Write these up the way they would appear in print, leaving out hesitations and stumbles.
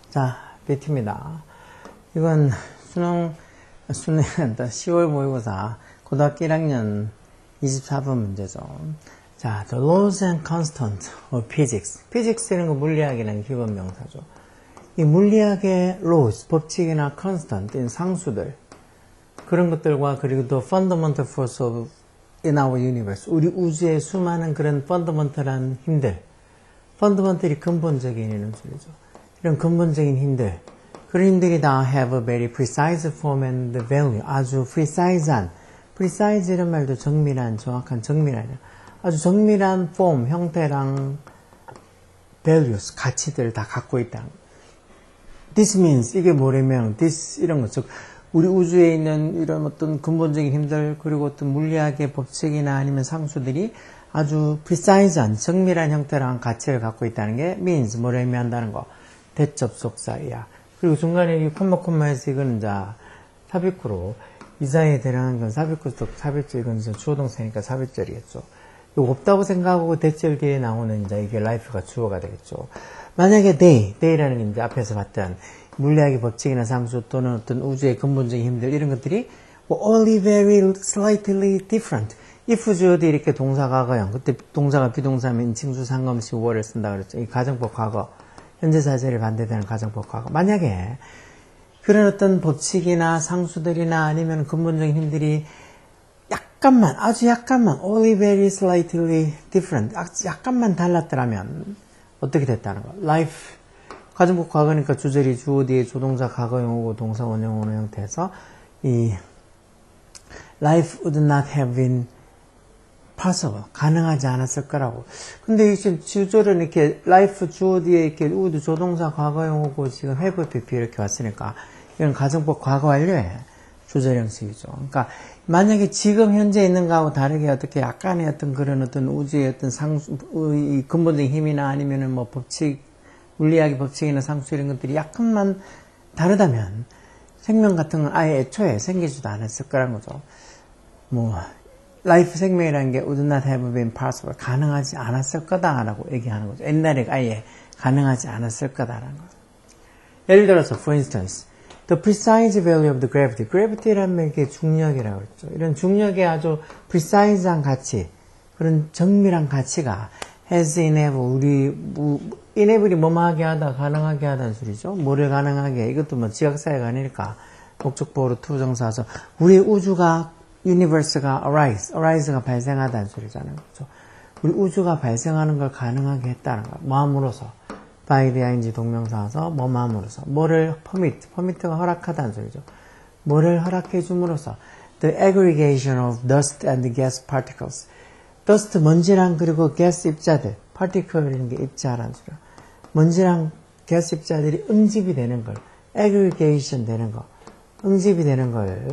자, BT입니다. 이건 수능한다. 10월 모의고사 고등학교 1학년 24번 문제죠. 자, the laws and constants of physics. physics라는 거 물리학이라는 기본 명사죠. 이 물리학의 laws, 법칙이나 constant, 상수들, 그런 것들과 그리고 또 fundamental force of in our universe, 우리 우주의 수많은 그런 fundamental한 힘들, fundamental이 근본적인 이런 소리죠. 이런 근본적인 힘들, 그런 힘들이 다 have a very precise form and value, 아주 precise한, precise 이런 말도 정밀한, 정확한 정밀한, 아주 정밀한 form, 형태랑 values, 가치들을 다 갖고 있다. This means, 이게 뭐냐면, this, 이런 것, 즉, 우리 우주에 있는 이런 어떤 근본적인 힘들, 그리고 어떤 물리학의 법칙이나 아니면 상수들이 아주 precise한, 정밀한 형태랑 가치를 갖고 있다는 게 means, 뭐를 의미한다는 거. 대접속사이야. 그리고 중간에 이 콤마에서 이거는 이제 삽입구로, 이 사이에 들어가는 건 삽입구, 삽입절, 이건 이제 주어동사니까 삽입절이겠죠. 이거 없다고 생각하고 대절 뒤에 나오는 이제 이게 life가 주어가 되겠죠. 만약에 day라는 게 이제 앞에서 봤던 물리학의 법칙이나 상수 또는 어떤 우주의 근본적인 힘들 이런 것들이 only very slightly different. if 주어도 이렇게 동사 과거형. 그때 동사가 비동사면 인칭수 상관없이 were 쓴다 그랬죠. 이 가정법 과거. 현재 사실에 반대되는 가정법 과거. 만약에 그런 어떤 법칙이나 상수들이나 아니면 근본적인 힘들이 약간만, 아주 약간만, only very slightly different, 약간만 달랐더라면 어떻게 됐다는 거? life, 가정법 과거니까 주절이 주어 뒤에 조동사 과거형이고 동사 원형 형태에서 이 life would not have been possible, 가능하지 않았을 거라고. 근데 지금 주절은 이렇게 life 주어 뒤에 이렇게 would 조동사 과거형이고 지금 have PP 이렇게 왔으니까 이건 가정법 과거 완료에 주절 형식이죠. 그러니까 만약에 지금 현재 있는 거하고 다르게 어떻게 약간의 어떤 그런 어떤 우주의 어떤 상수, 이 근본적인 힘이나 아니면은 뭐 법칙, 물리학의 법칙이나 상수 이런 것들이 약간만 다르다면 생명 같은 건 아예 애초에 생기지도 않았을 거란 거죠. 뭐 라이프 생명이라는 게 would not have been possible, 가능하지 않았을 거다라고 얘기하는 거죠. 옛날에 아예 가능하지 않았을 거다라는 거죠. 예를 들어서 for instance the precise value of the gravity. gravity라는 게 중력이라고 그랬죠. 이런 중력의 아주 precise한 가치, 그런 정밀한 가치가 has enable, enable이 뭐뭐하게 하다, 가능하게 하다는 소리죠. 뭐를 가능하게, 이것도 뭐 지각사회가 아니니까 목적보호로 투정사서 우리 우주가 universe가 arise가 발생하다는 소리잖아요. 그렇죠? 우리 우주가 발생하는 걸 가능하게 했다는 거. 뭐함으로써 by the ing 동명사에서 뭐함으로써 뭐를 permit가 허락하다는 소리죠. 뭐를 허락해 줌으로써 the aggregation of dust and gas particles. dust 먼지랑 그리고 gas 입자들, particle이라는 게 입자라는 소리야. 먼지랑 gas 입자들이 응집이 되는 걸, aggregation 되는 거, 응집이 되는 걸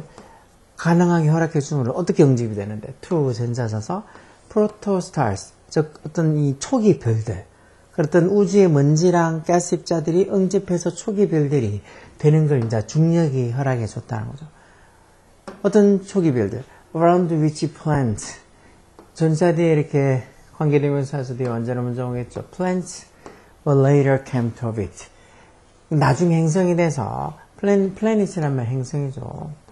가능하게 허락해 줌으로 어떻게 응집이 되는데 to 전자사서 protostars, 즉 어떤 이 초기 별들, 그랬던 우주의 먼지랑 가스 입자들이 응집해서 초기 별들이 되는 걸 이제 중력이 허락해 줬다는 거죠. 어떤 초기 별들, around which planet, 전자 뒤에 이렇게 관계대명사에서 뒤에 완전한 문장 오겠죠. planets will later came to orbit. 나중에 행성이 돼서 planet이란 말 행성이죠.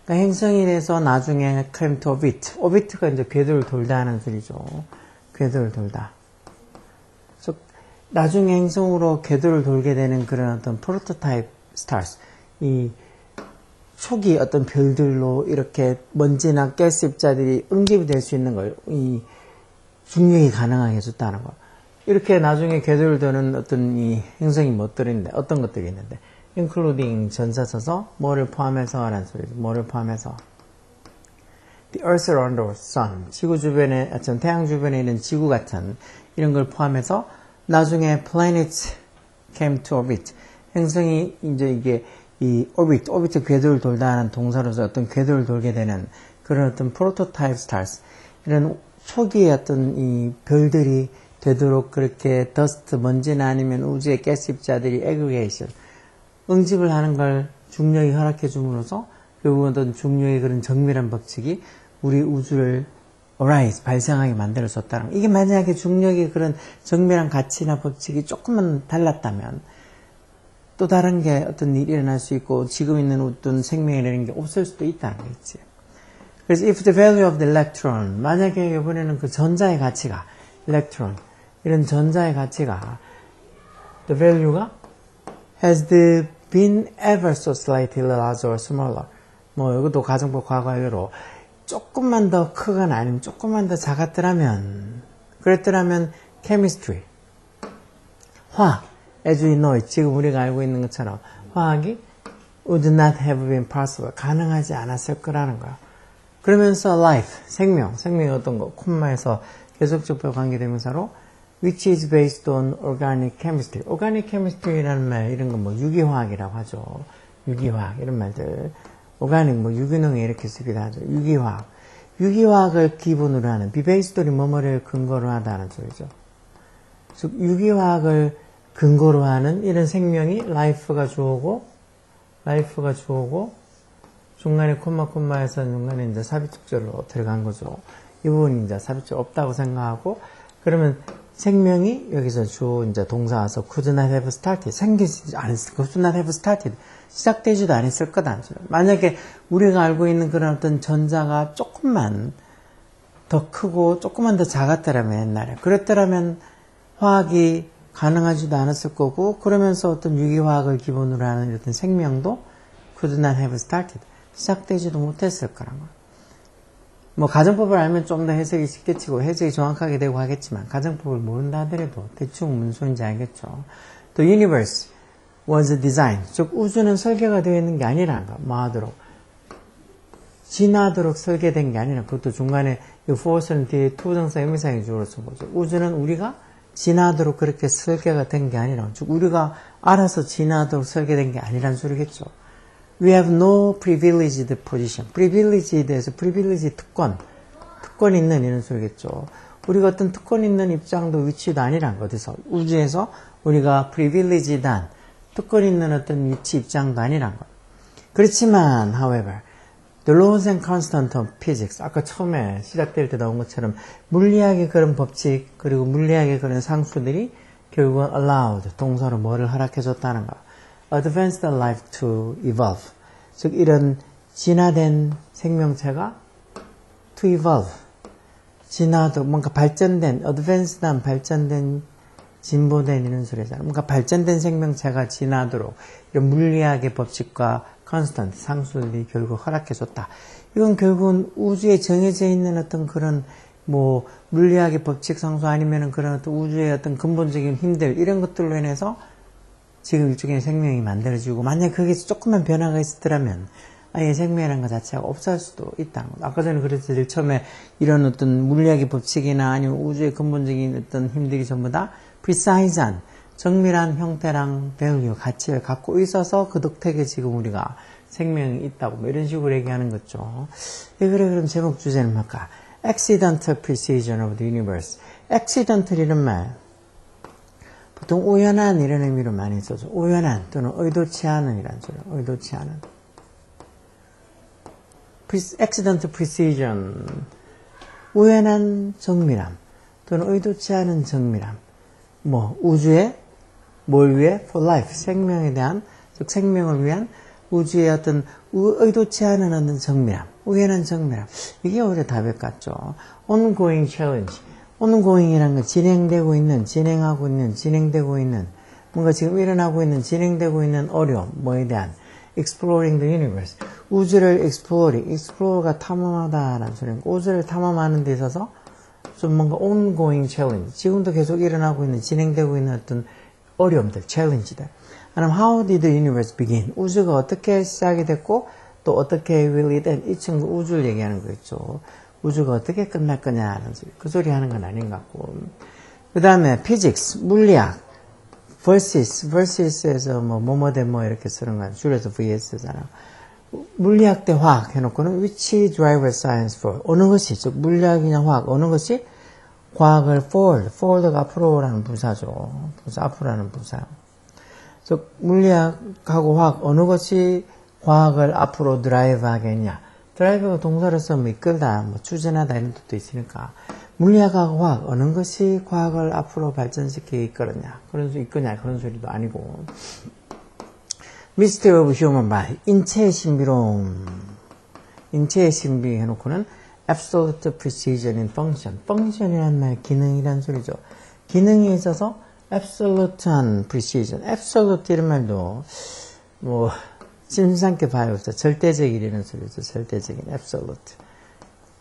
그러니까 행성이 돼서 나중에 came to orbit. orbit가 이제 궤도를 돌다 하는 소리죠. 궤도를 돌다. 그래서 나중에 행성으로 궤도를 돌게 되는 그런 어떤 prototype stars, 이 초기 어떤 별들로 이렇게 먼지나 가스 입자들이 응집이 될 수 있는 걸 이 중력이 가능하게 해줬다는 거. 이렇게 나중에 궤도를 도는 어떤 이 행성이 뭐들이 있는데, 어떤 것들이 있는데, including 전사 써서 뭐를 포함해서 라는 소리죠. 뭐를 포함해서 the earth around the sun, 지구 주변에, 태양 주변에 있는 지구 같은 이런 걸 포함해서 나중에 planets came to orbit, 행성이 이제 이게 이 orbit 궤도를 돌다 하는 동사로서 어떤 궤도를 돌게 되는 그런 어떤 prototype stars, 이런 초기의 어떤 이 별들이 되도록 그렇게 dust, 먼지나 아니면 우주의 가스 입자들이 aggregation, 응집을 하는 걸 중력이 허락해 줌으로써 결국 어떤 중력의 그런 정밀한 법칙이 우리 우주를 arise, 발생하게 만들어줬다는 거. 이게 만약에 중력의 그런 정밀한 가치나 법칙이 조금만 달랐다면 또 다른 게 어떤 일이 일어날 수 있고 지금 있는 어떤 생명이라는 게 없을 수도 있다는 거지. 그래서 if the value of the electron, 만약에 이번에는 그 전자의 가치가 electron, 이런 전자의 가치가 the value가 has been ever so slightly larger or smaller. 뭐 이것도 가정법 과거형으로 조금만 더 크거나 아니면 조금만 더 작았더라면, 그랬더라면 chemistry, 화학, as we know it, 지금 우리가 알고 있는 것처럼 화학이 would not have been possible, 가능하지 않았을 거라는 거야. 그러면서 life, 생명이 어떤 거, 콤마에서 계속적 관계대명사로 which is based on organic chemistry. organic chemistry라는 말, 이런 건 뭐 유기화학이라고 하죠. 유기화학, 이런 말들. organic, 뭐 유기농에 이렇게 쓰기도 하죠. 유기화학. 유기화학을 기본으로 하는, be based on이 뭐뭐를 근거로 하다는 소리죠. 즉, 유기화학을 근거로 하는 이런 생명이 life가 주어고, 중간에 콤마에서 중간에 이제 삽입적절로 들어간 거죠. 이 부분이 이제 삽입적 없다고 생각하고, 그러면 생명이 여기서 주 이제 동사 와서 could not have started, 생기지 않았을, could not have started, 시작되지도 않았을 거다. 만약에 우리가 알고 있는 그런 어떤 전자가 조금만 더 크고 조금만 더 작았더라면 옛날에, 그랬더라면 화학이 가능하지도 않았을 거고, 그러면서 어떤 유기화학을 기본으로 하는 어떤 생명도 could not have started, 시작되지도 못했을 거란 거야. 뭐 가정법을 알면 좀 더 해석이 쉽겠지고 해석이 정확하게 되고 하겠지만, 가정법을 모른다 하더라도 대충 무슨 소리인지 알겠죠. 또 universe was designed, 즉 우주는 설계가 되어 있는 게 아니라는 거. 뭐 하도록, 진화하도록 설계된 게 아니라, 그것도 중간에 이 force는 뒤에 투정사 의미상의 주어로 쓴 거죠. 우주는 우리가 진화하도록 그렇게 설계가 된 게 아니라, 즉 우리가 알아서 진화하도록 설계된 게 아니란 소리겠죠. We have no privileged position. privilege에 대해서 privilege 특권 있는 이런 소리겠죠. 우리가 어떤 특권 있는 입장도 위치도 아니란 거. 어디서 우주에서 우리가 privileged한 특권 있는 어떤 위치 입장도 아니란 거. 그렇지만 however the laws and constants of physics, 아까 처음에 시작될 때 나온 것처럼 물리학의 그런 법칙 그리고 물리학의 그런 상수들이 결국은 allowed, 동사로 뭐를 허락해줬다는 거. advanced life to evolve, 즉 이런 진화된 생명체가 to evolve, 진화도 뭔가 발전된, advanced한 발전된, 진보된 이런 소리잖아요. 뭔가 발전된 생명체가 진화하도록 이런 물리학의 법칙과 constant, 상수들이 결국 허락해줬다. 이건 결국은 우주에 정해져 있는 어떤 그런 뭐 물리학의 법칙 상수 아니면은 그런 어떤 우주의 어떤 근본적인 힘들 이런 것들로 인해서 지금 일종의 생명이 만들어지고, 만약 거기서 조금만 변화가 있었더라면 아예 생명이라는 것 자체가 없을 수도 있다는 거죠. 아까 전에 그랬을 때 처음에 이런 어떤 물리학의 법칙이나 아니면 우주의 근본적인 어떤 힘들이 전부 다 precise한 정밀한 형태랑 value, 가치를 갖고 있어서 그 덕택에 지금 우리가 생명이 있다고 뭐 이런 식으로 얘기하는 거죠. 그래 그럼 제목 주제는 뭘까? Accidental precision of the universe. accidental 이런 말 보통 우연한 이런 의미로 많이 써서 우연한 또는 의도치 않은 이란 소리. 의도치 않은. accidental precision, 우연한 정밀함 또는 의도치 않은 정밀함. 뭐 우주의 뭘 위해? for life, 생명에 대한, 즉 생명을 위한 우주의 어떤 의도치 않은 어떤 정밀함, 우연한 정밀함. 이게 오히려 답일 것 같죠. ongoing challenge. ongoing이라는 건 진행되고 있는, 진행되고 있는, 뭔가 지금 일어나고 있는, 진행되고 있는 어려움, 뭐에 대한 exploring the universe. 우주를 explore가 탐험하다라는 소리는 우주를 탐험하는 데 있어서 좀 뭔가 ongoing challenge, 지금도 계속 일어나고 있는, 진행되고 있는 어떤 어려움들, challenge들. 아니면 how did the universe begin? 우주가 어떻게 시작이 됐고 또 어떻게 will it end? 이 친구 우주를 얘기하는 거겠죠. 우주가 어떻게 끝날 거냐는 소리, 그 소리 하는 건 아닌 것 같고. 그 다음에 physics, 물리학, versus에서 뭐뭐 대 뭐 이렇게 쓰는 건 줄여서 vs잖아. 물리학 대 화학 해놓고는 which driver science for, 어느 것이, 즉 물리학이냐 화학, 어느 것이 과학을 forward가 앞으로라는 부사죠. 앞으로라는 부사. 즉 물리학하고 화학, 어느 것이 과학을 앞으로 드라이브 하겠냐. 드라이브가 동사로서 뭐 이끌다, 뭐 추진하다 이런 뜻도 있으니까 물리학하고 화학, 어느 것이 과학을 앞으로 발전시키게 이끌었냐, 이끄냐 그런 소리도 아니고. Mystery of Human Body. 인체의 신비로움. 인체의 신비 해놓고는 Absolute Precision in Function. Function이란 말, 기능이란 소리죠. 기능에 있어서 Absolute한 Precision. Absolute 이런 말도 뭐 심상찮게 봐요서 절대적이라는 소리죠. 절대적인 Absolute.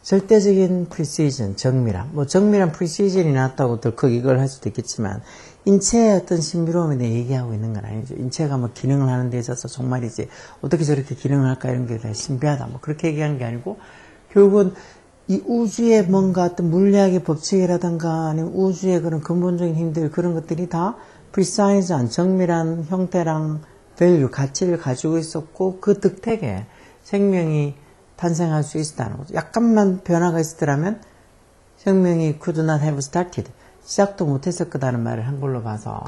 절대적인 precision, 정밀함. 뭐 정밀한 precision이 나왔다고 더 크게 이걸 할 수도 있겠지만 인체의 어떤 신비로움에 대해 얘기하고 있는 건 아니죠. 인체가 뭐 기능을 하는 데 있어서 정말이지 어떻게 저렇게 기능을 할까 이런 게 다 신비하다. 뭐 그렇게 얘기하는 게 아니고 결국은 이 우주의 뭔가 어떤 물리학의 법칙이라든가 아니면 우주의 그런 근본적인 힘들 그런 것들이 다 precise한 정밀한 형태랑 value, 가치를 가지고 있었고 그 득택에 생명이 탄생할 수 있다는 거죠. 약간만 변화가 있었더라면 생명이 could not have started. 시작도 못했을 거다는 말을 한글로 봐서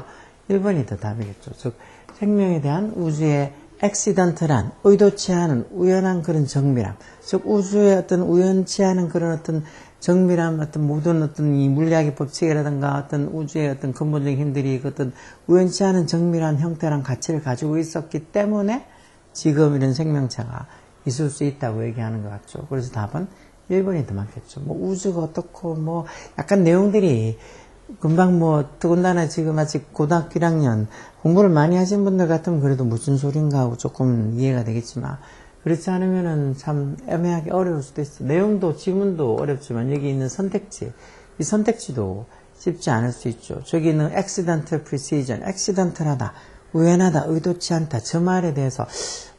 1번이 더 답이겠죠. 즉 생명에 대한 우주의 accidental한 의도치 않은 우연한 그런 정밀함. 즉 우주의 어떤 우연치 않은 그런 어떤 정밀함, 어떤 모든 어떤 이 물리학의 법칙이라든가 어떤 우주의 어떤 근본적인 힘들이 그 어떤 우연치 않은 정밀한 형태랑 가치를 가지고 있었기 때문에 지금 이런 생명체가 있을 수 있다고 얘기하는 것 같죠. 그래서 답은 1번이 더 많겠죠. 뭐 우주가 어떻고 뭐 약간 내용들이 금방 뭐 더군다나 지금 아직 고등학교 1학년 공부를 많이 하신 분들 같으면 그래도 무슨 소린가 하고 조금 이해가 되겠지만 그렇지 않으면은 참 애매하게 어려울 수도 있어. 내용도 지문도 어렵지만 여기 있는 선택지 이 선택지도 쉽지 않을 수 있죠. 저기 있는 accidental precision, accidental하다, 우연하다, 의도치 않다. 저 말에 대해서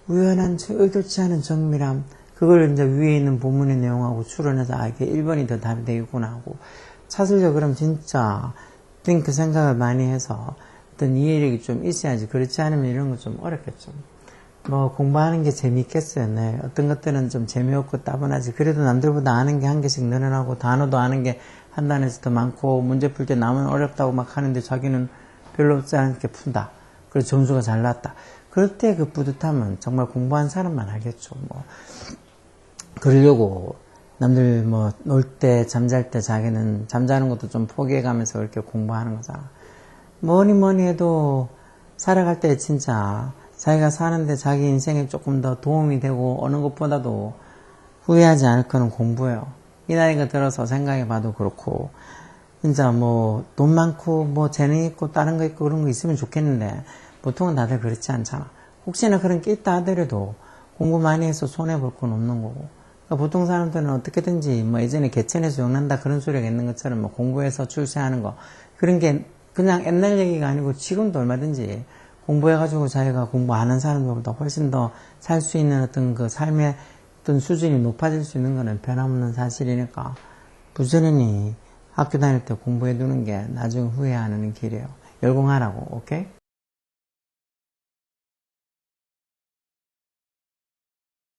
우연한, 의도치 않은 정밀함, 그걸 이제 위에 있는 본문의 내용하고 추론해서, 아, 이게 1번이 더 답이 되겠구나 하고, 찾으려 그러면 진짜, 그 생각을 많이 해서, 어떤 이해력이 좀 있어야지. 그렇지 않으면 이런 거 좀 어렵겠죠. 뭐, 공부하는 게 재밌겠어요. 네. 어떤 것들은 좀 재미없고 따분하지. 그래도 남들보다 아는 게 한 개씩 늘어나고, 단어도 아는 게 한 단에서 더 많고, 문제 풀 때 남은 어렵다고 막 하는데 자기는 별로 없지 않게 푼다. 그래서 점수가 잘 나왔다. 그럴 때 그 뿌듯함은 정말 공부한 사람만 알겠죠. 뭐 그러려고 남들 뭐 놀 때 잠잘 때 자기는 잠자는 것도 좀 포기해가면서 그렇게 공부하는 거잖아. 뭐니 해도 살아갈 때 진짜 자기가 사는데 자기 인생에 조금 더 도움이 되고 어느 것보다도 후회하지 않을 거는 공부예요. 이 나이가 들어서 생각해봐도 그렇고 진짜 뭐 돈 많고 뭐 재능 있고 다른 거 있고 그런 거 있으면 좋겠는데 보통은 다들 그렇지 않잖아. 혹시나 그런 게 있다 하더라도 공부 많이 해서 손해볼 건 없는 거고. 그러니까 보통 사람들은 어떻게든지 뭐 예전에 개천에서 용난다 그런 소리가 있는 것처럼 뭐 공부해서 출세하는 거. 그런 게 그냥 옛날 얘기가 아니고 지금도 얼마든지 공부해가지고 자기가 공부하는 사람들보다 훨씬 더 살 수 있는 어떤 그 삶의 어떤 수준이 높아질 수 있는 거는 변함없는 사실이니까 부지런히 학교 다닐 때 공부해 두는 게 나중에 후회하는 길이에요. 열공하라고, 오케이?